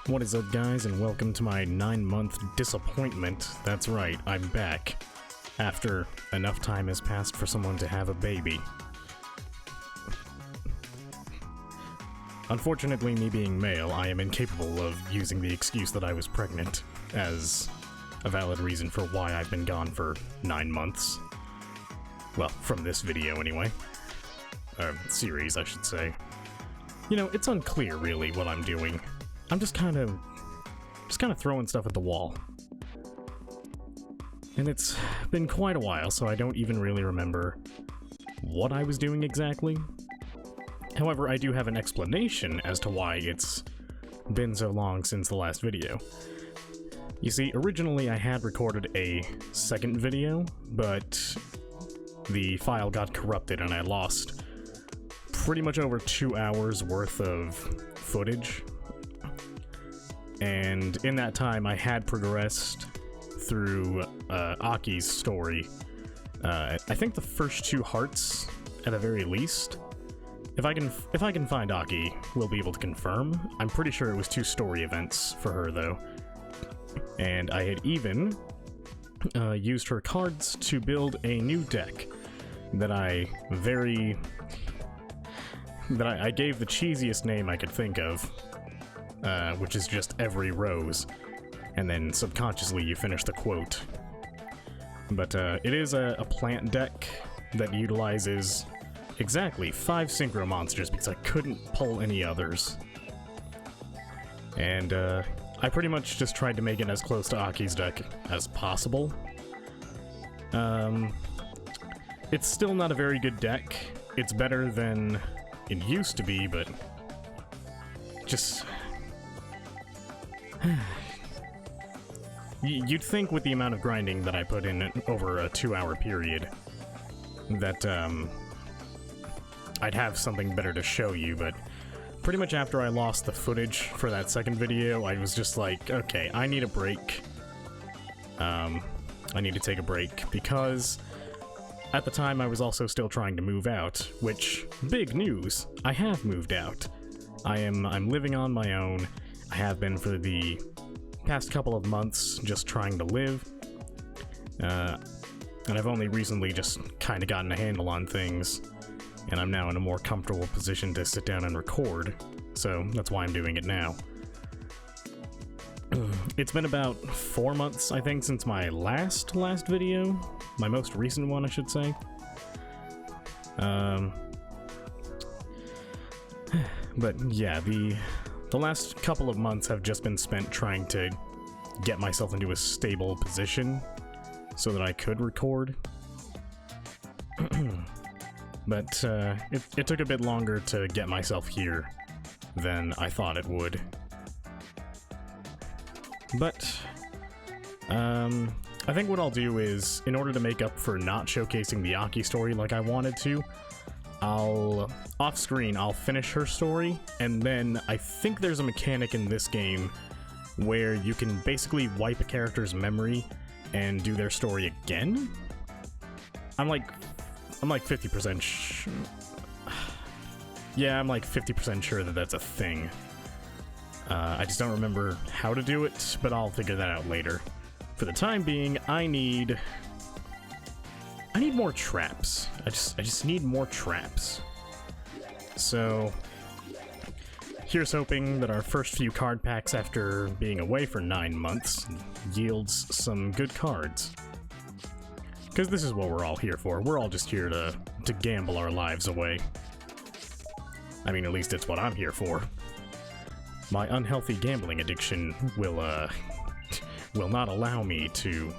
What is up, guys, and welcome to my 9-month disappointment. That's right, I'm back. After enough time has passed for someone to have a baby. Unfortunately, me being male, I am incapable of using the excuse that I was pregnant as a valid reason for why I've been gone for 9 months. Well, from this video anyway. Series, I should say. You know, it's unclear, really, what I'm doing. I'm just kind of throwing stuff at the wall. And it's been quite a while, so I don't even really remember what I was doing exactly. However, I do have an explanation as to why it's been so long since the last video. You see, originally I had recorded a second video, but the file got corrupted and I lost pretty much over 2 hours worth of footage. And in that time, I had progressed through Aki's story. I think the first 2 hearts, at the very least. If I can find Aki, we'll be able to confirm. I'm pretty sure it was 2 story events for her, though. And I had even used her cards to build a new deck that I gave the cheesiest name I could think of. Which is just every rose, and then subconsciously you finish the quote. But it is a plant deck that utilizes exactly 5 synchro monsters because I couldn't pull any others. And I pretty much just tried to make it as close to Aki's deck as possible. It's still not a very good deck. It's better than it used to be, but just... You'd think with the amount of grinding that I put in over a 2-hour period that I'd have something better to show you, but pretty much after I lost the footage for that second video, I was just like, okay, I need a break. I need to take a break because at the time I was also still trying to move out, which, big news, I have moved out. I'm living on my own. I have been for the past couple of months, just trying to live. And I've only recently just kind of gotten a handle on things, and I'm now in a more comfortable position to sit down and record, so that's why I'm doing it now. It's been about 4 months, I think, since my last video. My most recent one, I should say. But yeah, the last couple of months have just been spent trying to get myself into a stable position so that I could record. But it took a bit longer to get myself here than I thought it would. But I think what I'll do is, in order to make up for not showcasing the Aki story like I wanted to, off-screen, I'll finish her story, and then I think there's a mechanic in this game where you can basically wipe a character's memory and do their story again? I'm like 50% yeah, I'm like 50% sure that that's a thing. I just don't remember how to do it, but I'll figure that out later. For the time being, I need more traps. I just need more traps. So here's hoping that our first few card packs after being away for 9 months yields some good cards. Because this is what we're all here for. We're all just here to gamble our lives away. I mean, at least it's what I'm here for. My unhealthy gambling addiction will not allow me to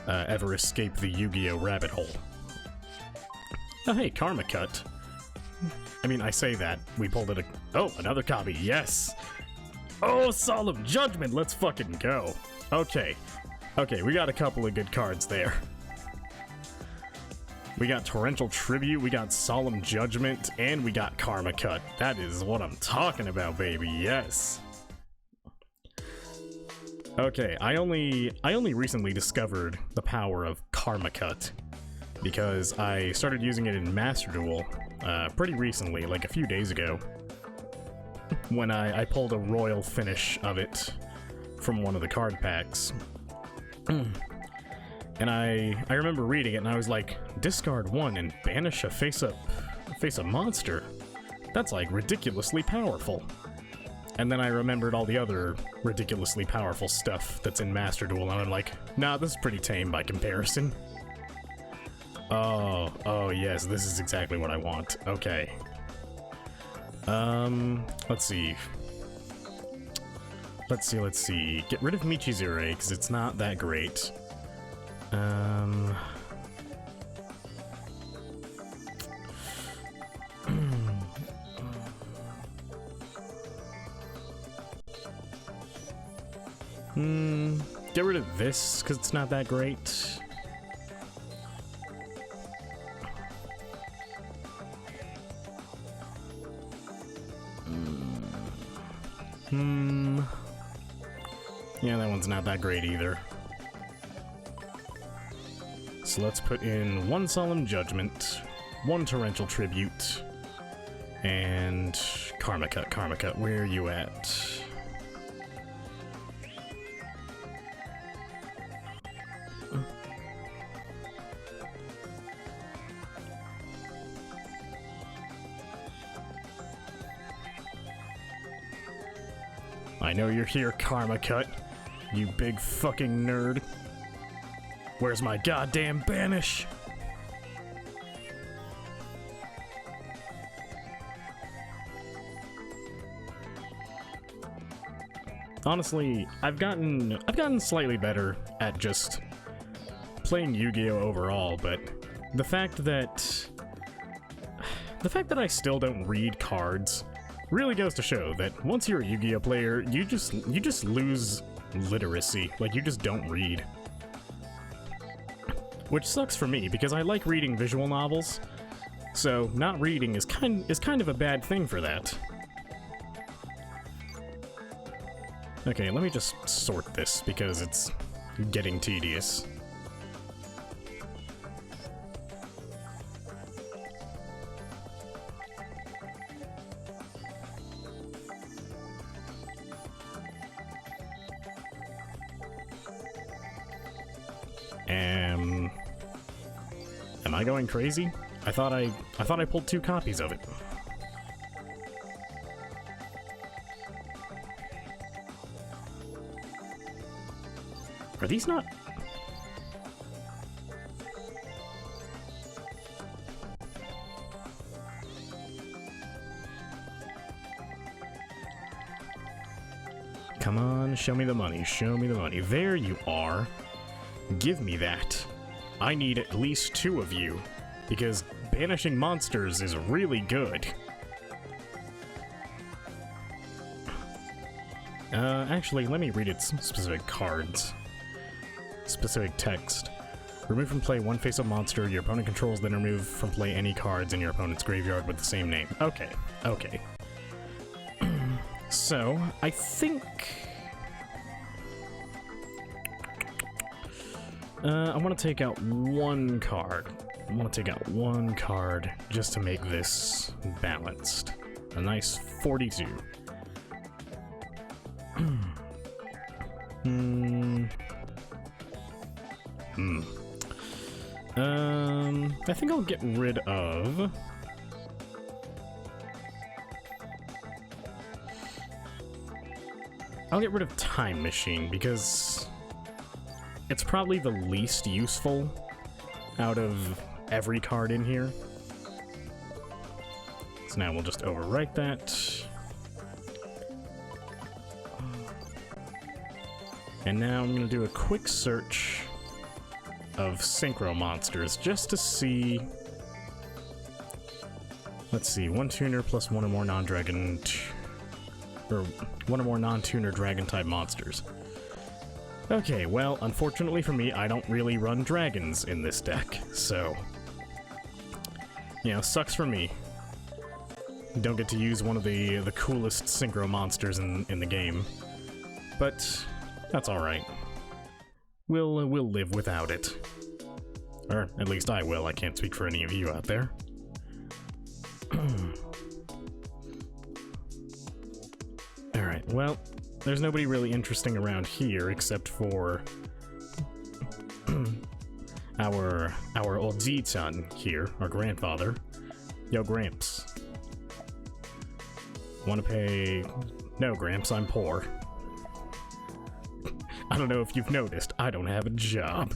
ever escape the Yu-Gi-Oh! Rabbit hole. Oh, hey, Karma Cut. I mean, I say that. We pulled it oh, another copy, yes! Oh, Solemn Judgment, let's fucking go. Okay, we got a couple of good cards there. We got Torrential Tribute, we got Solemn Judgment, and we got Karma Cut. That is what I'm talking about, baby, yes! Okay, I only recently discovered the power of Karma Cut, because I started using it in Master Duel pretty recently, like a few days ago. when I pulled a royal finish of it from one of the card packs. And I remember reading it and I was like, discard one and banish a face-up monster? That's like ridiculously powerful. And then I remembered all the other ridiculously powerful stuff that's in Master Duel, and I'm like, nah, this is pretty tame by comparison. Oh yes, this is exactly what I want. Okay. Let's see. Let's see. Get rid of Michizure, because it's not that great. Get rid of this, because it's not that great. Yeah, that one's not that great either. So let's put in one Solemn Judgment, one Torrential Tribute, and Karma Cut. Karma Cut, where are you at? I know you're here, Karma Cut, you big fucking nerd. Where's my goddamn banish? Honestly, I've gotten slightly better at just playing Yu-Gi-Oh! Overall, but the fact that I still don't read cards really goes to show that once you're a Yu-Gi-Oh! Player, you just lose literacy. Like, you just don't read. Which sucks for me, because I like reading visual novels, so not reading is kind of a bad thing for that. Okay, let me just sort this, because it's getting tedious. Am I going crazy? I thought I pulled 2 copies of it. Are these not? Come on, show me the money, show me the money. There you are. Give me that. I need at least 2 of you, because banishing monsters is really good. Actually, let me read its specific cards. Specific text. Remove from play one face-up monster your opponent controls, then remove from play any cards in your opponent's graveyard with the same name. Okay, okay. So, I think... I want to take out one card. I want to take out one card just to make this balanced. A nice 42. I think I'll get rid of... I'll get rid of Time Machine, because it's probably the least useful out of every card in here. So now we'll just overwrite that. And now I'm going to do a quick search of synchro monsters just to see... Let's see, 1 tuner plus 1 or more non-dragon... or 1 or more non-tuner dragon-type monsters. Okay, well, unfortunately for me, I don't really run dragons in this deck, so... You know, sucks for me. Don't get to use one of the coolest synchro monsters in the game. But that's alright. We'll live without it. Or at least I will, I can't speak for any of you out there. Alright, well, there's nobody really interesting around here except for our old Z-chan here, our grandfather. Yo, Gramps. Wanna pay... No, Gramps, I'm poor. I don't know if you've noticed, I don't have a job.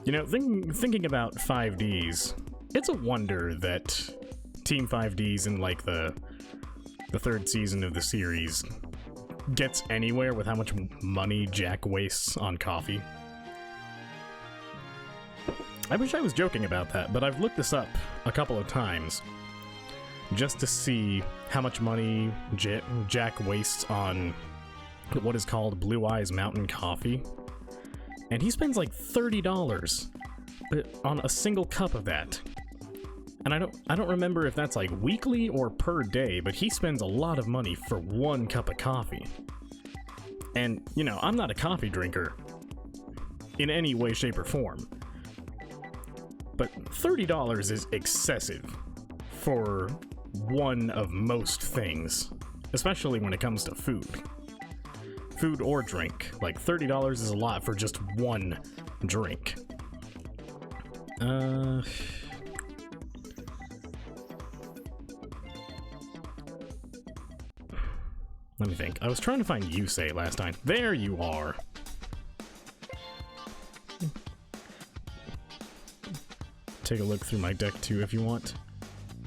You know, thinking about 5Ds, it's a wonder that Team 5Ds in, like, the third season of the series gets anywhere with how much money Jack wastes on coffee. I wish I was joking about that, but I've looked this up a couple of times just to see how much money Jack wastes on what is called Blue Eyes Mountain Coffee. And he spends like $30 on a single cup of that. And I don't remember if that's like weekly or per day, but he spends a lot of money for one cup of coffee. And, you know, I'm not a coffee drinker in any way, shape, or form. But $30 is excessive for one of most things, especially when it comes to food. Food or drink. Like, $30 is a lot for just one drink. Let me think. I was trying to find Yusei last time. There you are! Take a look through my deck too if you want.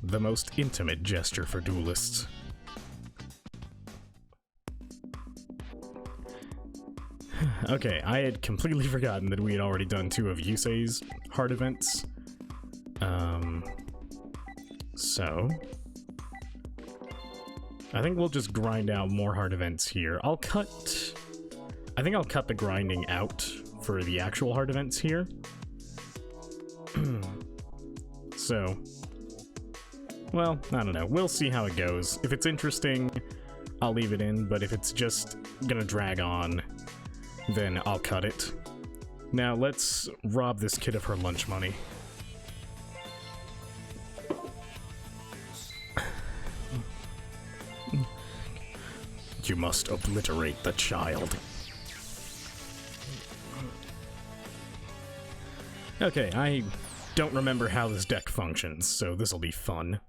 The most intimate gesture for duelists. Okay, I had completely forgotten that we had already done 2 of Yusei's hard events. So... I think we'll just grind out more hard events here. I think I'll cut the grinding out for the actual hard events here. So... well, I don't know. We'll see how it goes. If it's interesting, I'll leave it in, but if it's just gonna drag on, then I'll cut it. Now, let's rob this kid of her lunch money. You must obliterate the child. Okay, I don't remember how this deck functions, so this'll be fun.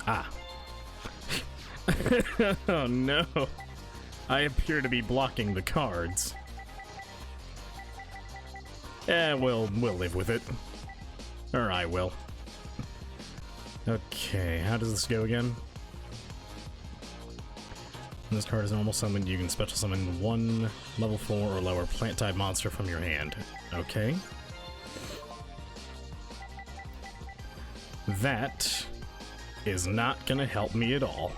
Ah. Oh no. I appear to be blocking the cards. We'll live with it. Or I will. Okay, how does this go again? When this card is normal summoned, you can special summon 1 level 4 or lower plant-type monster from your hand. Okay. That is not gonna help me at all.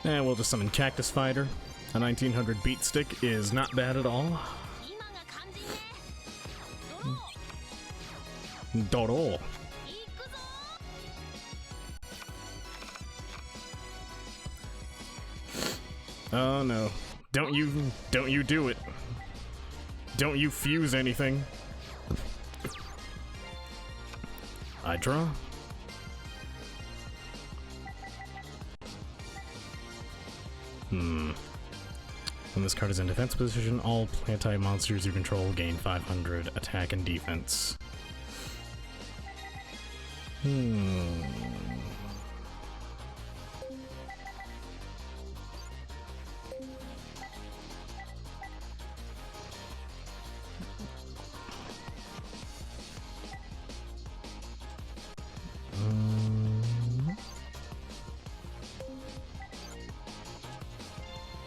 And we'll just summon Cactus Fighter. A 1900 beat stick is not bad at all. Doro. Oh no. Don't you do it. Don't you fuse anything. I draw. When this card is in defense position, all plant-type monsters you control gain 500 attack and defense.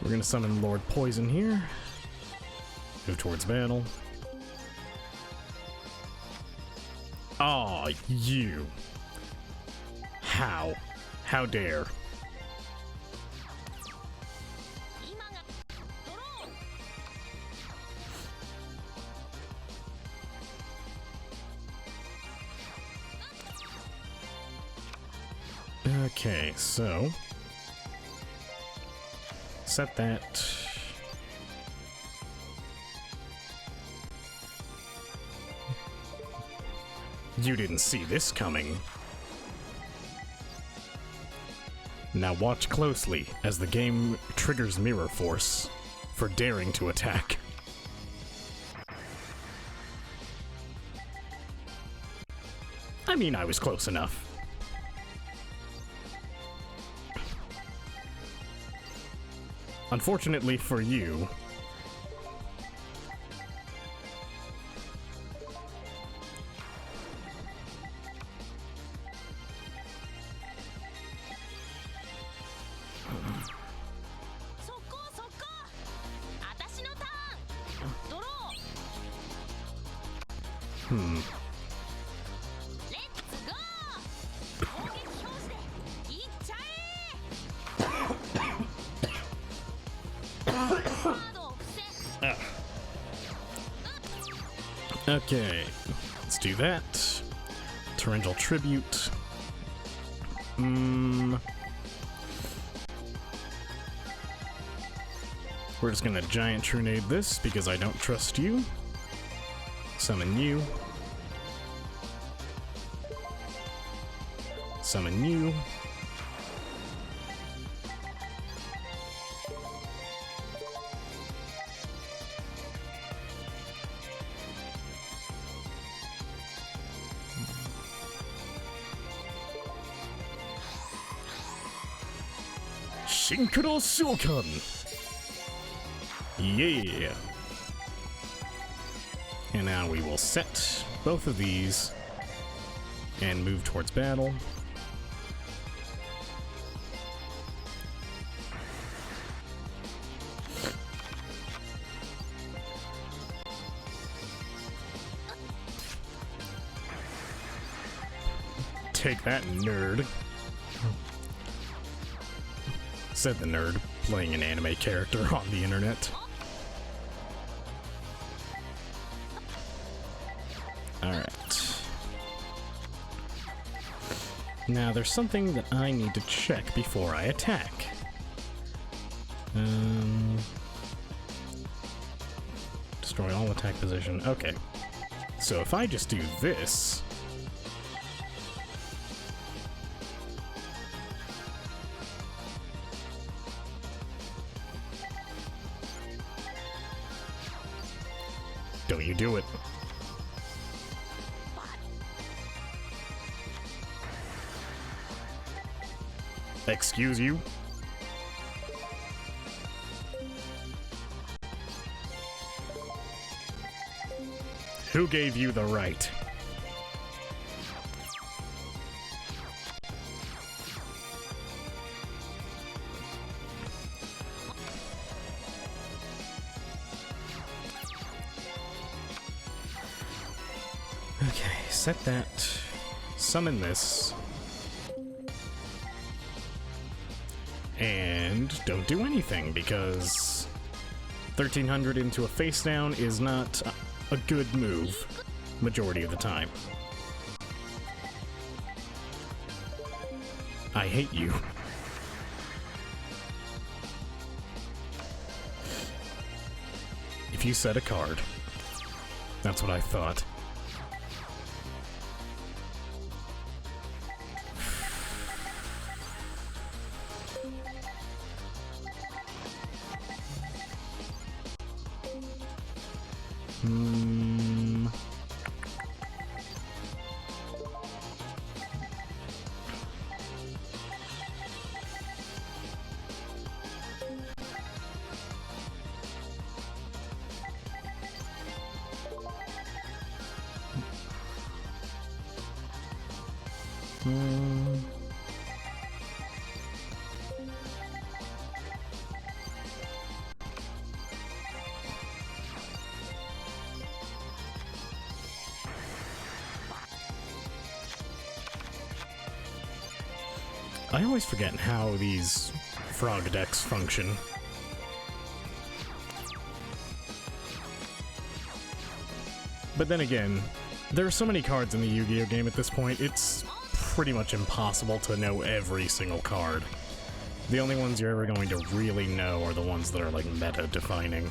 We're gonna summon Lord Poison here. Move towards battle. Aw, you. How? How dare? Okay, so set that. You didn't see this coming. Now watch closely as the game triggers Mirror Force for daring to attack. I mean, I was close enough. Unfortunately for you, okay, let's do that. Torrential Tribute. We're just gonna Giant Trunade this because I don't trust you. Summon you. Summon you. Synchro Shulkan! Yeah! And now we will set both of these and move towards battle. Take that, nerd. Said the nerd, playing an anime character on the internet. Alright. Now there's something that I need to check before I attack. Destroy all attack position. Okay. So if I just do this... Don't you do it. Excuse you? Who gave you the right? Okay, set that. Summon this. And don't do anything, because 1300 into a face down is not a good move majority of the time. I hate you. If you set a card, that's what I thought. I always forget how these frog decks function. But then again, there are so many cards in the Yu-Gi-Oh game at this point, it's pretty much impossible to know every single card. The only ones you're ever going to really know are the ones that are like meta-defining.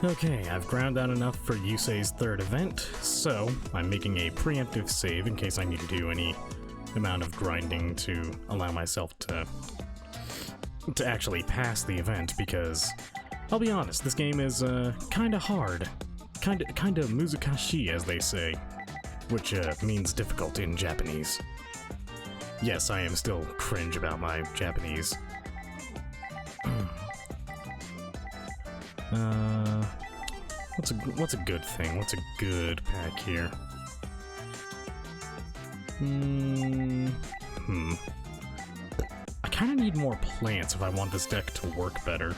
Okay, I've ground out enough for Yusei's third event, so I'm making a preemptive save in case I need to do any amount of grinding to allow myself to actually pass the event, because I'll be honest, this game is kinda hard. Kinda muzukashi, as they say, which means difficult in Japanese. Yes, I am still cringe about my Japanese. What's a good thing? What's a good pack here? I kind of need more plants if I want this deck to work better.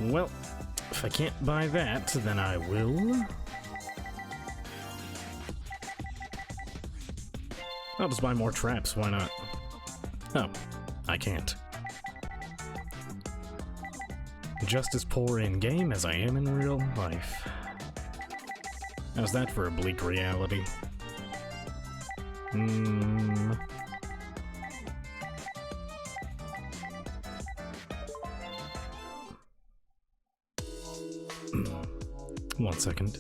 Well, if I can't buy that, then I will. I'll just buy more traps, why not? Oh, I can't. Just as poor in-game as I am in real life. How's that for a bleak reality? One second.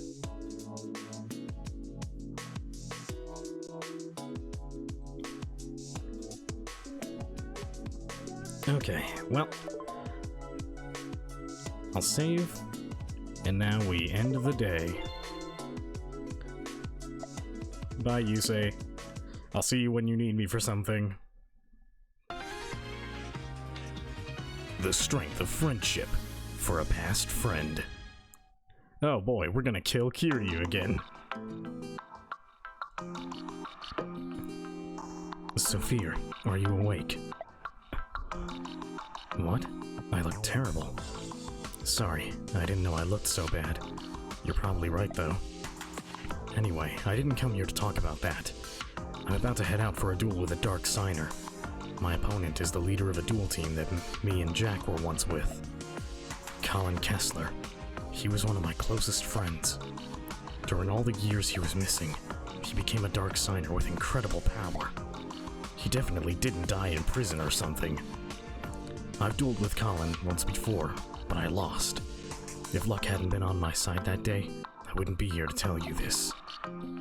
Okay, well, I'll save, and now we end the day. Bye, Yusei. I'll see you when you need me for something. The strength of friendship for a past friend. Oh boy, we're gonna kill Kiryu again. Sophia, are you awake? What? I look terrible. Sorry, I didn't know I looked so bad. You're probably right, though. Anyway, I didn't come here to talk about that. I'm about to head out for a duel with a Dark Signer. My opponent is the leader of a duel team that me and Jack were once with. Colin Kessler. He was one of my closest friends. During all the years he was missing, he became a Dark Signer with incredible power. He definitely didn't die in prison or something. I've dueled with Colin once before, but I lost. If luck hadn't been on my side that day, I wouldn't be here to tell you this.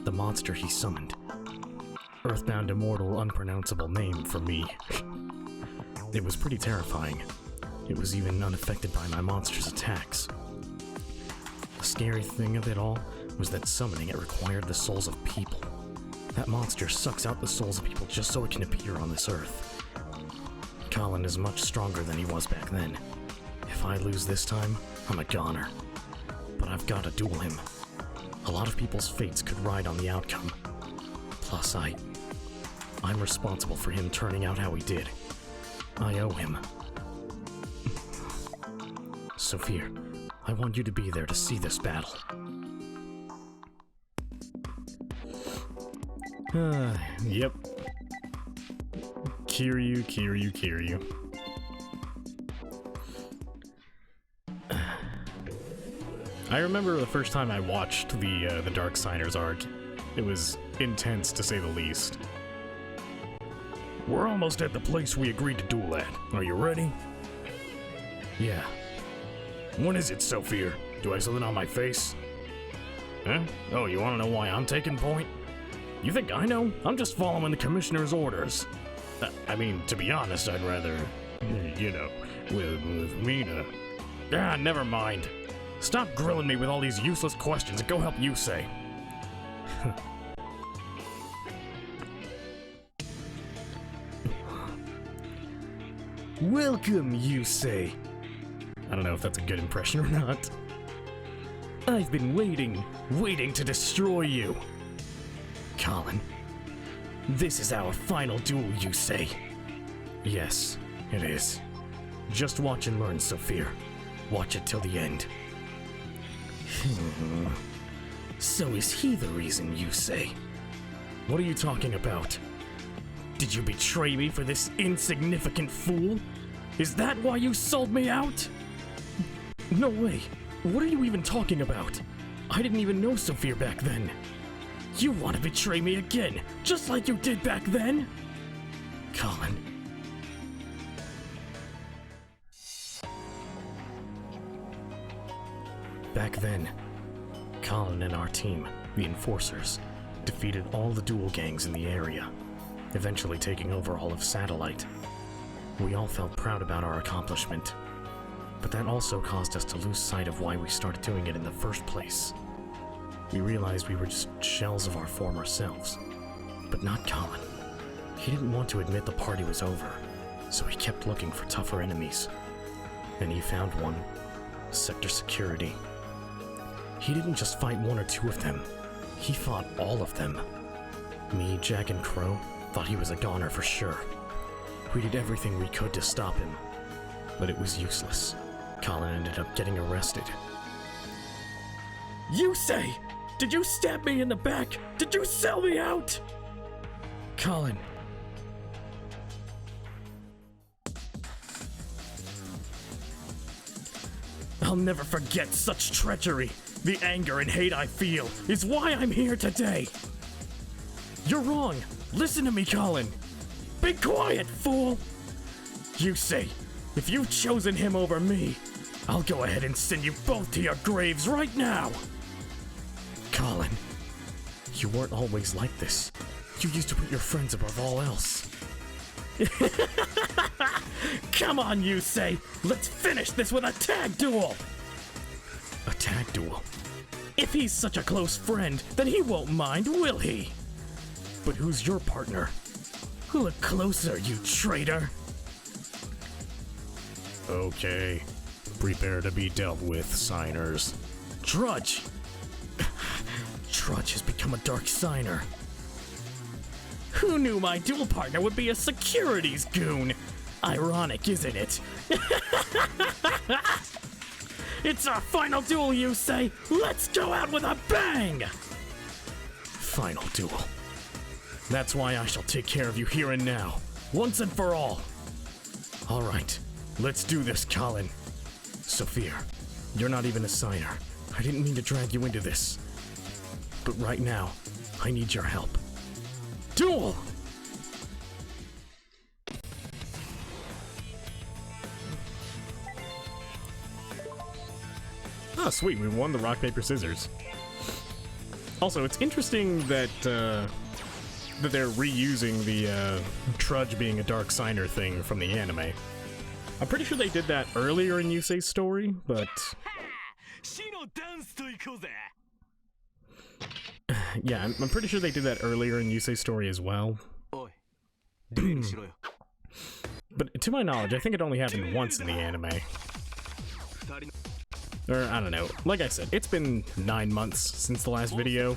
The monster he summoned. Earthbound immortal unpronounceable name for me. It was pretty terrifying. It was even unaffected by my monster's attacks. The scary thing of it all was that summoning it required the souls of people. That monster sucks out the souls of people just so it can appear on this earth. Colin is much stronger than he was back then. If I lose this time, I'm a goner. But I've got to duel him. A lot of people's fates could ride on the outcome. Plus, I'm responsible for him turning out how he did. I owe him. Sophia, I want you to be there to see this battle. Yep. Kiryu. I remember the first time I watched the Dark Signers arc. It was intense, to say the least. We're almost at the place we agreed to duel at. Are you ready? Yeah. When is it, Sophia? Do I have something on my face? Huh? Oh, you want to know why I'm taking point? You think I know? I'm just following the commissioner's orders. I mean, to be honest, I'd rather, you know, with Mina. Ah, never mind. Stop grilling me with all these useless questions and go help Yusei. Welcome, Yusei. I don't know if that's a good impression or not. I've been waiting to destroy you. Colin, this is our final duel, Yusei. Yes, it is. Just watch and learn, Sophia. Watch it till the end. So is he the reason, Yusei? What are you talking about? Did you betray me for this insignificant fool? Is that why you sold me out? No way. What are you even talking about? I didn't even know Sophia back then. You want to betray me again, just like you did back then? Colin. Back then, Colin and our team, the Enforcers, defeated all the Duel gangs in the area, eventually taking over all of Satellite. We all felt proud about our accomplishment, but that also caused us to lose sight of why we started doing it in the first place. We realized we were just shells of our former selves, but not Colin. He didn't want to admit the party was over, so he kept looking for tougher enemies. And he found one, Sector Security. He didn't just fight one or two of them, he fought all of them. Me, Jack, and Crow thought he was a goner for sure. We did everything we could to stop him, but it was useless. Colin ended up getting arrested. Yusei! Did you stab me in the back? Did you sell me out? Colin. I'll never forget such treachery. The anger and hate I feel is why I'm here today. You're wrong. Listen to me, Colin. Be quiet, fool! Yusei, if you've chosen him over me, I'll go ahead and send you both to your graves right now! Colin, you weren't always like this. You used to put your friends above all else. Come on, Yusei! Let's finish this with a tag duel! A tag duel? If he's such a close friend, then he won't mind, will he? But who's your partner? Look closer, you traitor! Okay. Prepare to be dealt with, signers. Trudge! Trudge has become a dark signer. Who knew my duel partner would be a securities goon? Ironic, isn't it? It's our final duel, you say? Let's go out with a bang! Final duel. That's why I shall take care of you here and now, once and for all. All right, let's do this, Colin. Sophia, you're not even a signer. I didn't mean to drag you into this. But right now, I need your help. Duel! Ah, sweet, we won the rock, paper, scissors. Also, it's interesting that that they're reusing the Trudge being a dark signer thing from the anime. I'm pretty sure they did that earlier in Yusei's story, but... yeah, I'm pretty sure they did that earlier in Yusei's story as well. But to my knowledge, I think it only happened once in the anime. Or, I don't know. Like I said, it's been 9 months since the last video,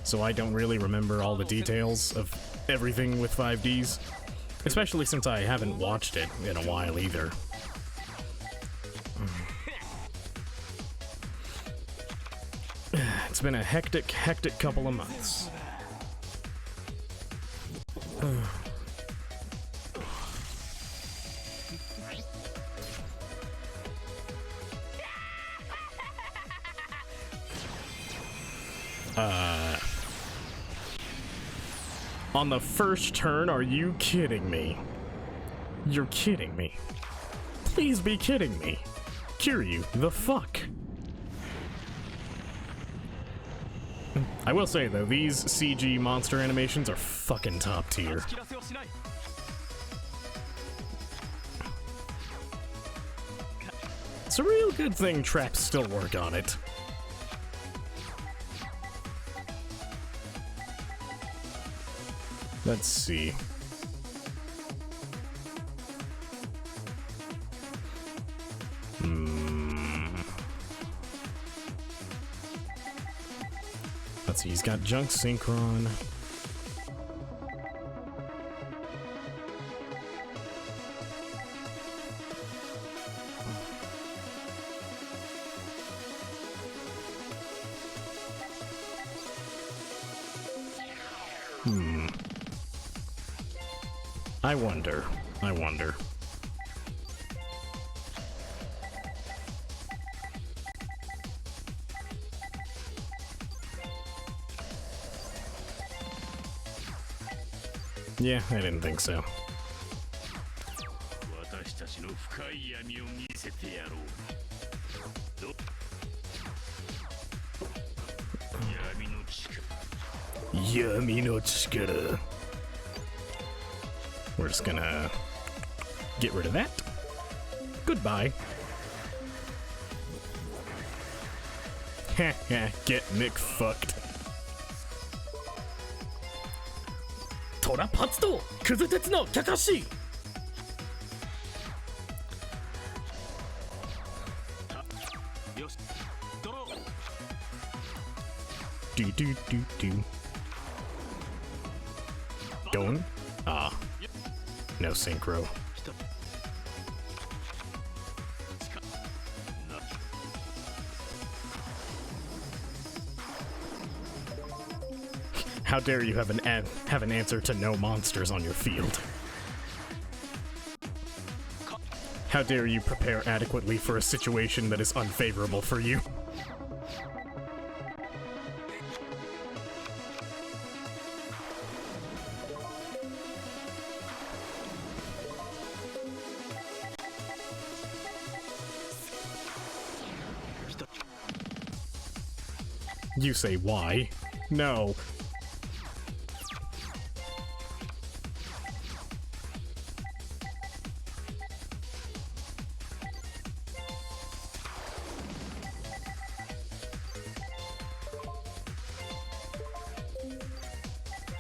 so I don't really remember all the details of everything with 5Ds. Especially since I haven't watched it in a while either. It's been a hectic couple of months. On the first turn, are you kidding me? You're kidding me. Please be kidding me. Kiryu, the fuck? I will say though, these CG monster animations are fucking top tier. It's a real good thing traps still work on it. Let's see. Let's see, he's got junk synchron. I wonder. Yeah, I didn't think so. Yami no chikara. We're just gonna get rid of that. Goodbye. Get Mick fucked. トラ発動クズ鉄のキャカシ Do do do do. Going? Ah. No synchro. How dare you have an answer to no monsters on your field? How dare you prepare adequately for a situation that is unfavorable for you? You say why? No.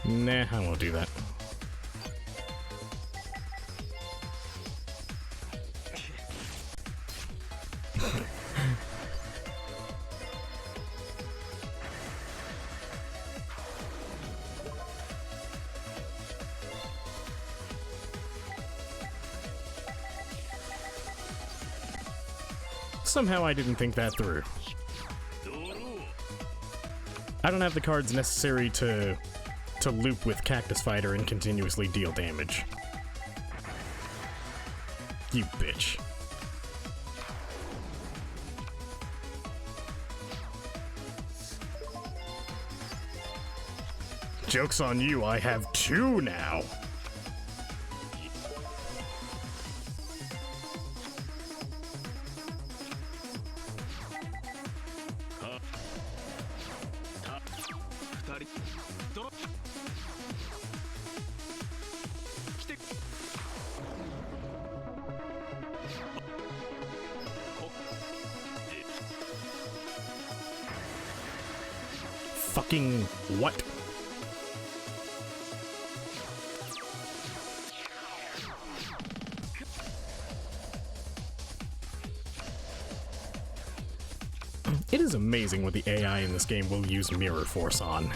Nah, I won't do that. Somehow I didn't think that through. I don't have the cards necessary to loop with Cactus Fighter and continuously deal damage. You bitch. Joke's on you, I have two now! Fucking what? It is amazing what the AI in this game will use Mirror Force on.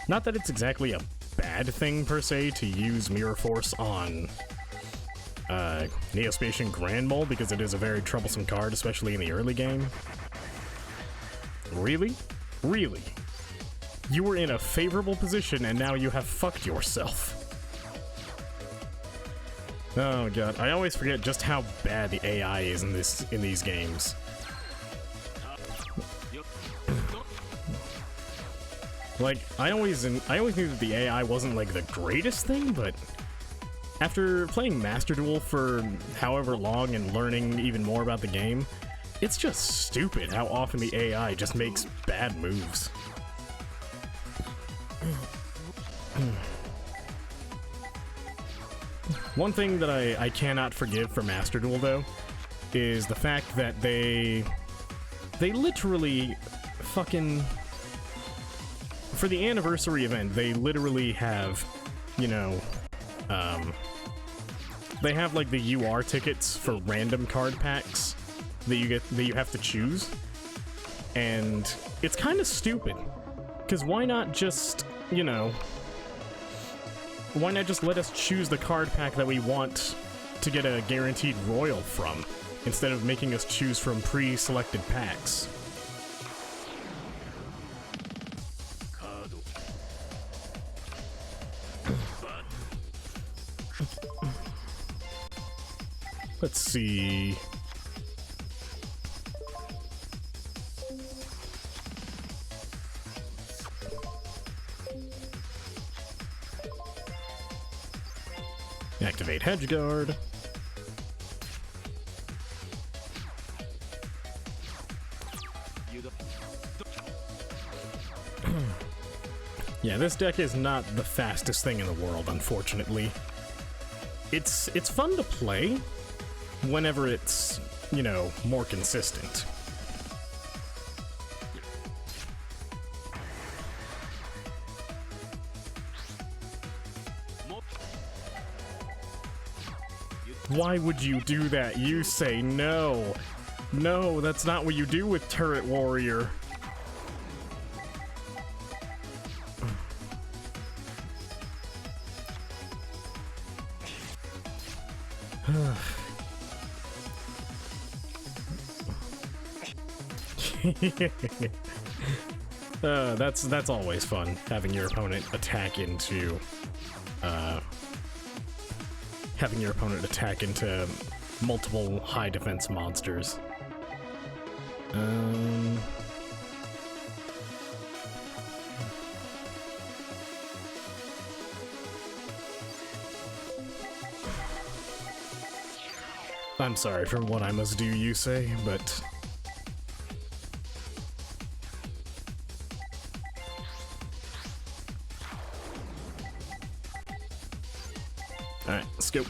Not that it's exactly a bad thing per se to use Mirror Force on Neospatian Grand Mole, because it is a very troublesome card, especially in the early game. Really? Really? You were in a favorable position and now you have fucked yourself. Oh god, I always forget just how bad the AI is in these games. Like, I always knew that the AI wasn't like the greatest thing, but after playing Master Duel for however long and learning even more about the game, it's just stupid how often the AI just makes bad moves. One thing that I cannot forgive for Master Duel, though, is the fact that they literally fucking... For the anniversary event, they literally have, you know, they have like the UR tickets for random card packs that you have to choose, and it's kind of stupid, because why not just, you know, why not just let us choose the card pack that we want to get a guaranteed royal from, instead of making us choose from pre-selected packs? Let's see. Activate Hedge Guard. Yeah, this deck is not the fastest thing in the world, unfortunately. It's fun to play whenever it's, you know, more consistent. Why would you do that? You say no. No, that's not what you do with Turret Warrior. That's always fun, having your opponent attack into multiple high defense monsters. I'm sorry for what I must do, Yusei, but alright, let's go.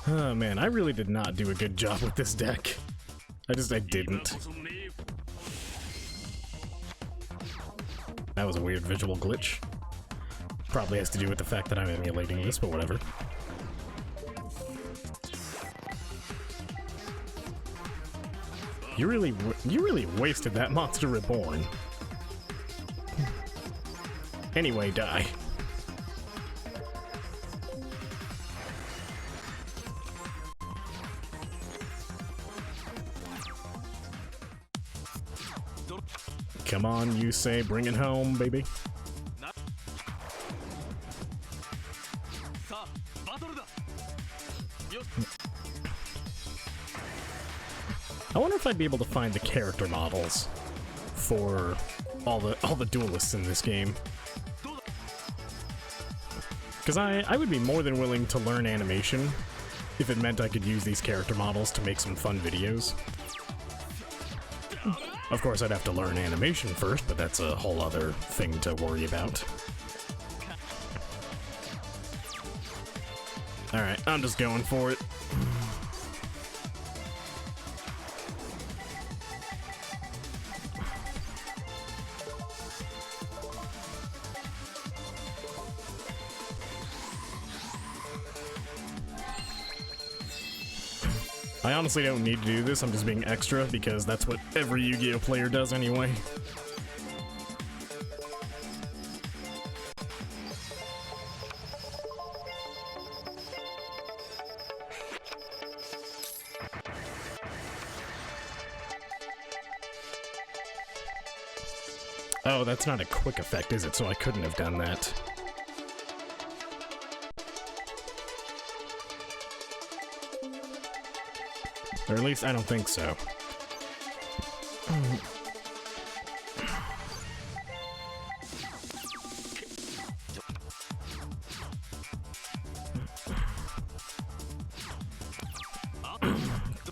Oh man, I really did not do a good job with this deck. I didn't. That was a weird visual glitch. Probably has to do with the fact that I'm emulating this, but whatever. You really wasted that Monster Reborn. Anyway, die. Come on, Yusei, bring it home, baby. I wonder if I'd be able to find the character models for all the duelists in this game. Because I would be more than willing to learn animation if it meant I could use these character models to make some fun videos. Of course, I'd have to learn animation first, but that's a whole other thing to worry about. Alright, I'm just going for it. I honestly don't need to do this, I'm just being extra because that's what every Yu-Gi-Oh player does anyway. Oh, that's not a quick effect, is it? So I couldn't have done that. Or at least I don't think so.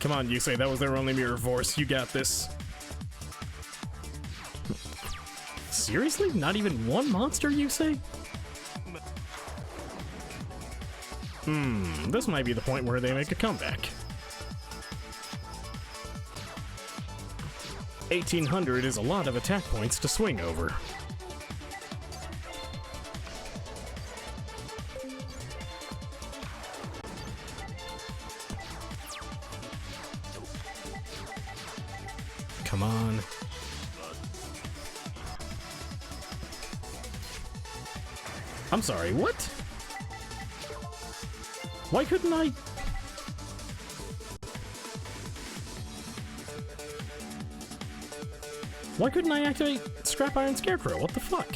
Come on, Yusei, that was their only mirror force. You got this. Seriously? Not even one monster, Yusei? This might be the point where they make a comeback. 1800 is a lot of attack points to swing over. Come on. I'm sorry, what? Why couldn't I? Why couldn't I activate Scrap Iron Scarecrow? What the fuck?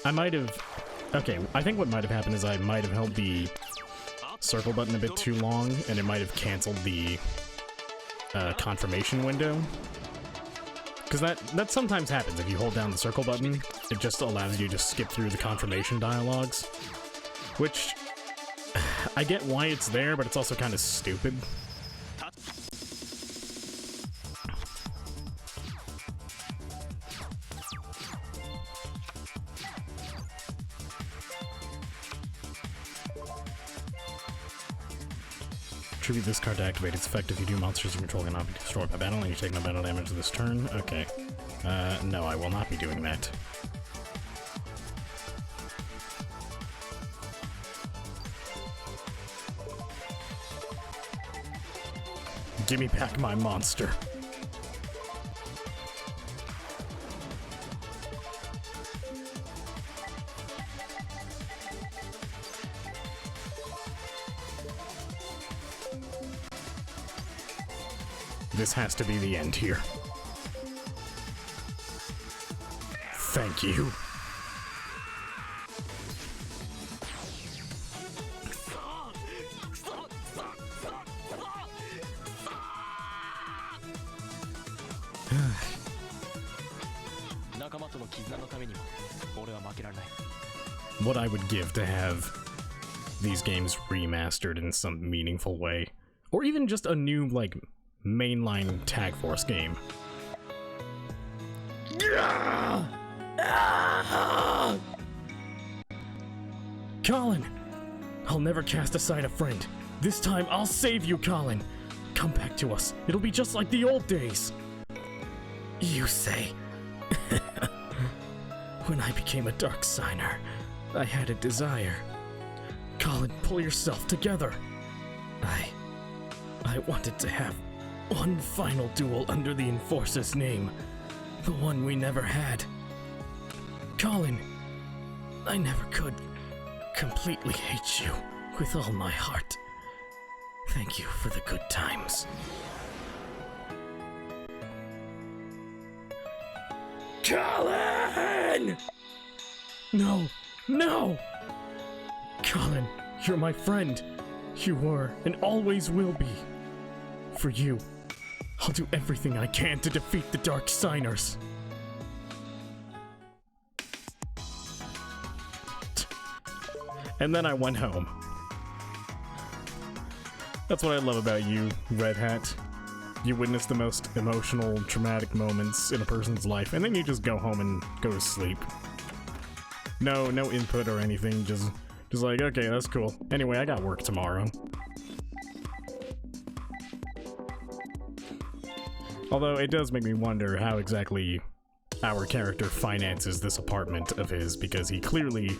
I might have... Okay, I think what might have happened is I might have held the circle button a bit too long, and it might have canceled the confirmation window. Because that sometimes happens. If you hold down the circle button, it just allows you to skip through the confirmation dialogues. Which, I get why it's there, but it's also kind of stupid. Attribute this card to activate its effect. If you do, monsters you control cannot be destroyed by battle, and you take no battle damage this turn. Okay. No, I will not be doing that. Give me back my monster. This has to be the end here. Thank you. What I would give to have these games remastered in some meaningful way. Or even just a new, like, mainline Tag Force game. Colin! I'll never cast aside a friend. This time I'll save you, Colin. Come back to us. It'll be just like the old days. Yusei. When I became a Dark Signer, I had a desire. Colin, pull yourself together. I wanted to have one final duel under the Enforcer's name. The one we never had. Colin, I never could completely hate you with all my heart. Thank you for the good times. Colin! No, no! Colin, you're my friend. You were and always will be. For you, I'll do everything I can to defeat the Dark Signers. And then I went home. That's what I love about you, Red Hat. You witness the most emotional, traumatic moments in a person's life, and then you just go home and go to sleep. No input or anything, just like, okay, that's cool. Anyway, I got work tomorrow. Although it does make me wonder how exactly our character finances this apartment of his, because he clearly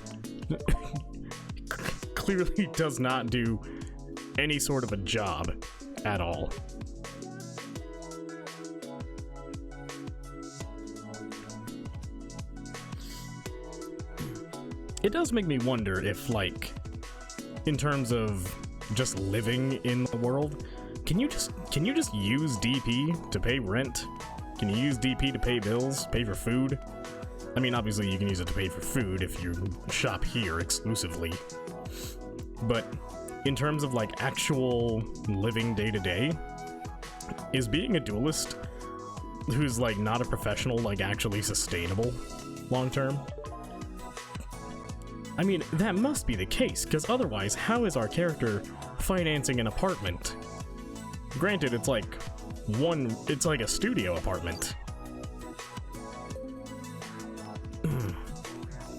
does not do any sort of a job at all. It does make me wonder if, like, in terms of just living in the world, can you just use DP to pay rent? Can you use DP to pay bills, pay for food? I mean, obviously you can use it to pay for food if you shop here exclusively. But in terms of, like, actual living day to day, is being a duelist who's, like, not a professional, like, actually sustainable long term? I mean, that must be the case, because otherwise, how is our character financing an apartment? Granted, it's like a studio apartment.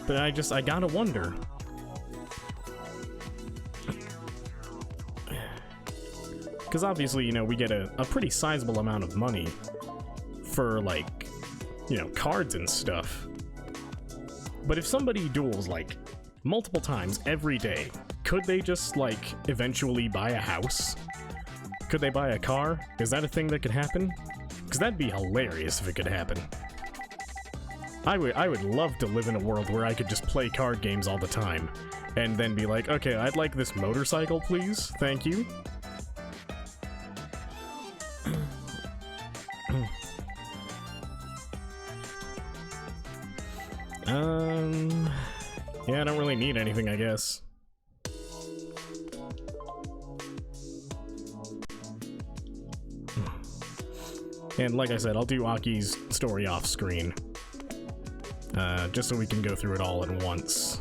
But I gotta wonder. Because obviously, you know, we get a pretty sizable amount of money for, like, you know, cards and stuff. But if somebody duels, like, multiple times every day, could they just, like, eventually buy a house? Could they buy a car? Is that a thing that could happen? Because that'd be hilarious if it could happen. I would love to live in a world where I could just play card games all the time, and then be like, okay, I'd like this motorcycle, please. Thank you. Yeah, I don't really need anything, I guess. And like I said, I'll do Aki's story off screen. Just so we can go through it all at once.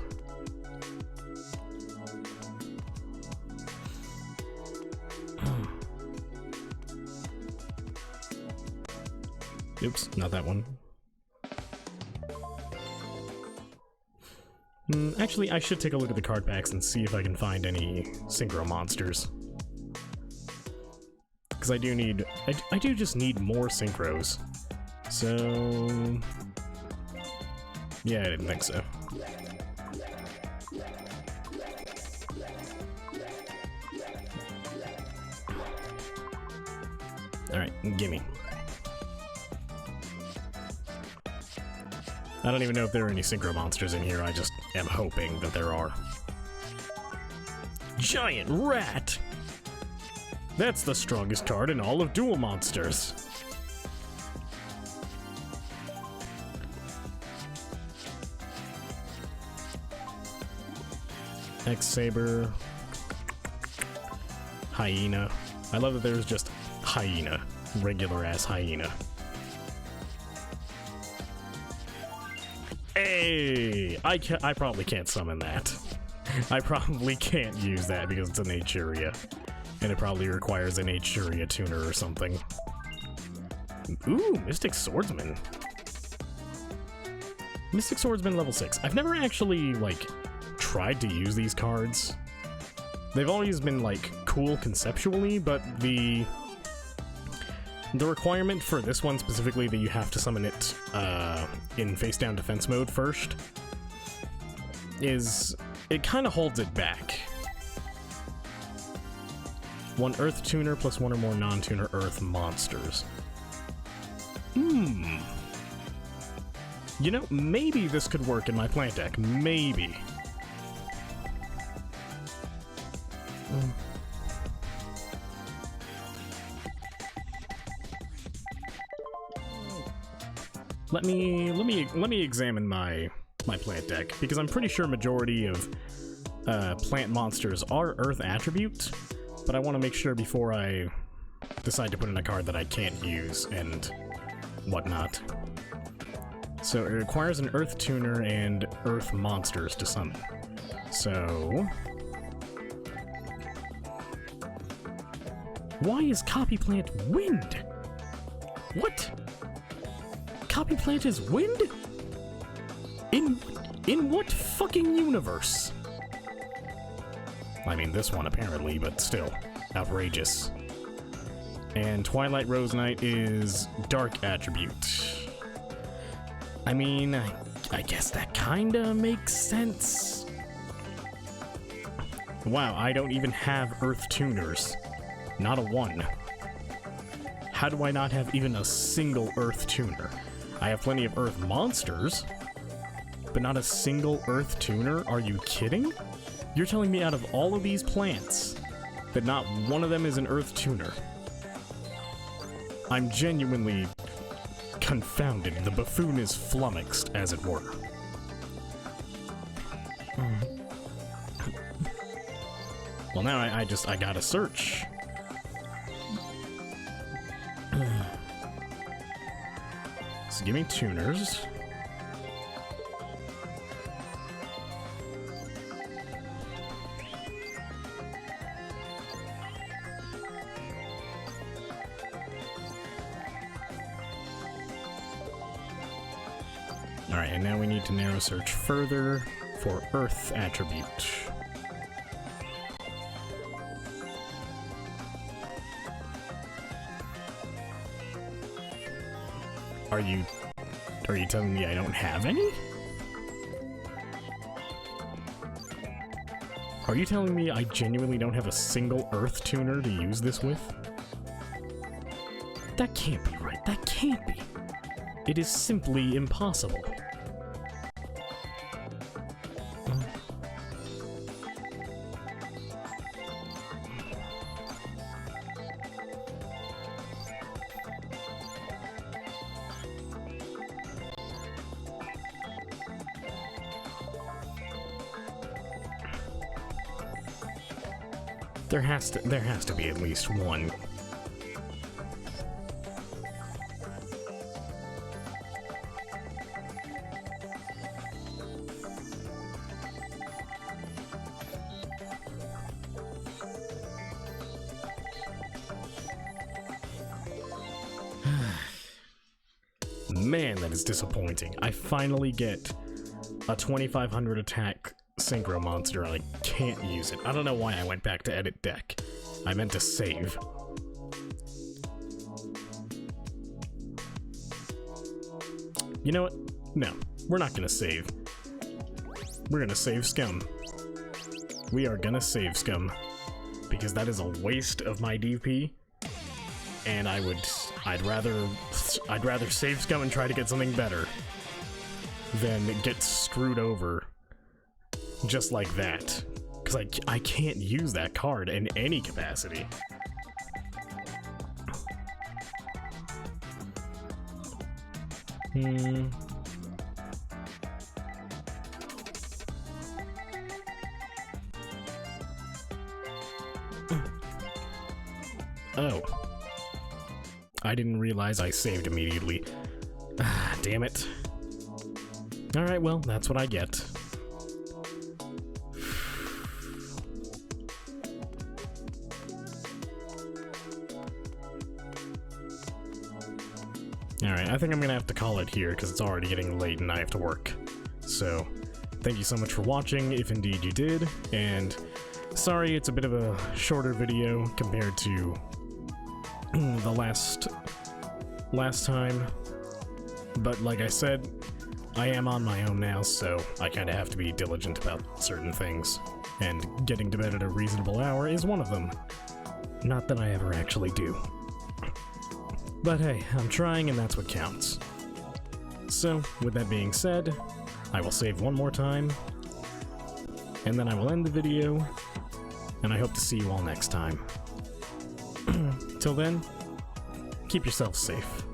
Oops, not that one. Actually, I should take a look at the card packs and see if I can find any synchro monsters. Because I do just need more synchros. So... yeah, I didn't think so. Alright, gimme. I don't even know if there are any synchro monsters in here, I just am hoping that there are. Giant rat! That's the strongest card in all of Duel Monsters. X-Saber. Hyena. I love that there's just hyena. Regular-ass hyena. Hey! I probably can't summon that. I probably can't use that because it's an H-Churia. And it probably requires an H-Churia tuner or something. Ooh, Mystic Swordsman. Mystic Swordsman level 6. I've never actually, like, tried to use these cards. They've always been, like, cool conceptually, but the requirement for this one specifically that you have to summon it in face-down defense mode first is... it kind of holds it back. One Earth Tuner plus one or more non-tuner Earth monsters. You know, maybe this could work in my plant deck. Maybe. Let me examine my plant deck, because I'm pretty sure majority of plant monsters are Earth attribute, but I want to make sure before I decide to put in a card that I can't use and whatnot. So it requires an Earth Tuner and Earth monsters to summon. So... why is Copy Plant wind? What? Copy Plant is wind? In what fucking universe? I mean, this one apparently, but still. Outrageous. And Twilight Rose Knight is dark attribute. I mean, I guess that kinda makes sense. Wow, I don't even have Earth Tuners. Not a one. How do I not have even a single Earth Tuner? I have plenty of Earth monsters, but not a single Earth Tuner? Are you kidding? You're telling me out of all of these plants that not one of them is an Earth Tuner? I'm genuinely confounded. The buffoon is flummoxed, as it were. Well, now I gotta search. So give me tuners. Alright, and now we need to narrow search further for Earth attribute. Are you telling me I don't have any? Are you telling me I genuinely don't have a single Earth Tuner to use this with? That can't be right. That can't be. It is simply impossible. There has to be at least one. Man, that is disappointing. I finally get a 2500 attack synchro monster and I can't use it. I don't know why I went back to edit deck. I meant to save. You know what? No, we're not gonna save. We're gonna save Scum. We are gonna save Scum. Because that is a waste of my DP. And I'd rather save Scum and try to get something better than get screwed over just like that. Because I can't use that card in any capacity. Oh. I didn't realize I saved immediately. Ah, damn it. Alright, well, that's what I get. Alright, I think I'm gonna have to call it here because it's already getting late and I have to work. So, thank you so much for watching, if indeed you did, and sorry it's a bit of a shorter video compared to the last time, but like I said, I am on my own now, so I kind of have to be diligent about certain things, and getting to bed at a reasonable hour is one of them. Not that I ever actually do. But hey, I'm trying and that's what counts. So, with that being said, I will save one more time, and then I will end the video, and I hope to see you all next time. Till then, keep yourself safe.